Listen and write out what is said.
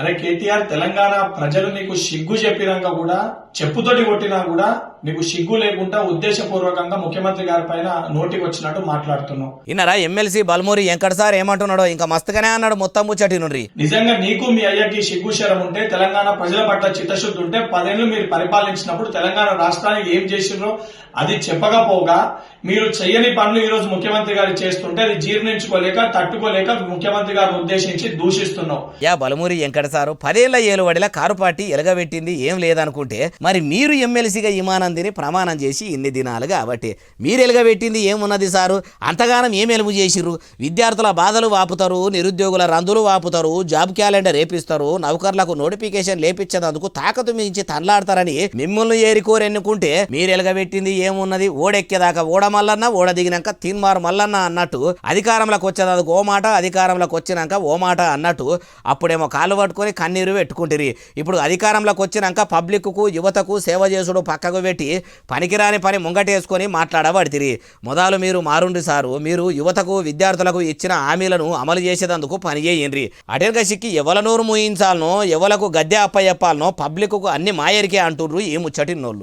అరే కేటీఆర్, తెలంగాణ ప్రజలు నీకు సిగ్గు చెప్పినాక కూడా, చెప్పుతోటి కొట్టినా కూడా నీకు సిగ్గు లేకుండా ఉద్దేశపూర్వకంగా ముఖ్యమంత్రి గారి పైన నోటికి వచ్చినట్టు మాట్లాడుతున్నావు. ఇన్నరా ఎమ్మెల్సీ బల్మూరి వెంకట సార్ ఏమంటున్నాడో ఇంకా మస్తుగానే అన్నాడు. మొత్తం ముచ్చటి నుండి నిజంగా నీకు మీ అయ్యకి సిగ్గు శరం ఉంటే, తెలంగాణ ప్రజల పట్ల చిత్తశుద్ధి ఉంటే, 10 ఏళ్లు మీరు పరిపాలించినప్పుడు తెలంగాణ రాష్ట్రానికి ఏం చేసిండ్రో అది చెప్పకపోగా మీరు చెయ్యని పనులు ఈ రోజు ముఖ్యమంత్రి గారు చేస్తుంటే అది జీర్ణించుకోలేక తట్టుకోలేక ముఖ్యమంత్రి గారిని ఉద్దేశించి దూషిస్తున్నావు. యా బలమూరి వెంకట సారు 10 ఏళ్ల ఏలువడిలా కారు పార్టీ ఎలగబెట్టింది ఏం లేదనుకుంటే, మరి మీరు ఎమ్మెల్సీగా ఇమానందిని ప్రమాణం చేసి ఇన్ని దినాలు కాబట్టి మీరు ఎలగబెట్టింది ఏమున్నది సారు? అంతగానం ఏం ఎలుగు చేసిర్రు? విద్యార్థుల బాధలు వాపుతారు, నిరుద్యోగుల రందులు వాపుతారు, జాబ్ క్యాలెండర్ ఏపిస్తారు, నౌకర్లకు నోటిఫికేషన్ లేపించేందుకు తాకతు మించి తనలాడతారని మిమ్మల్ని ఏరికోరెన్నుకుంటే మీరు ఎలగబెట్టింది ఏమున్నది? ఓడెక్కేదాకా ఓడ మల్లన్న, ఓడ దిగినాక తీన్మారు మల్లన్న అన్నట్టు అధికారంలోకి వచ్చేదానికి ఓ మాట, అధికారంలోకి వచ్చినాక ఓ మాట అన్నట్టు అప్పుడేమో కాళ్ళు పట్టుకొని కన్నీరు పెట్టుకుంటారు. ఇప్పుడు అధికారంలోకి వచ్చినాక పబ్లిక్కు యువతకు సేవ చేసుడు పక్కకు పెట్టి పనికిరాని పని ముంగటేసుకొని మాట్లాడబడితిరి. మొదలు మీరు మారుండ్రి సారు. మీరు యువతకు విద్యార్థులకు ఇచ్చిన హామీలను అమలు చేసేందుకు పని చేయండి. అటెనక సిక్కి ఎవల నోరు మూయించాలనో, ఎవలకు గద్దె అప్పయ్యప్పాలనో పబ్లిక్కు అన్ని మాయరికే అంటుండ్రు ఈ ముచ్చటిన్నోళ్ళు.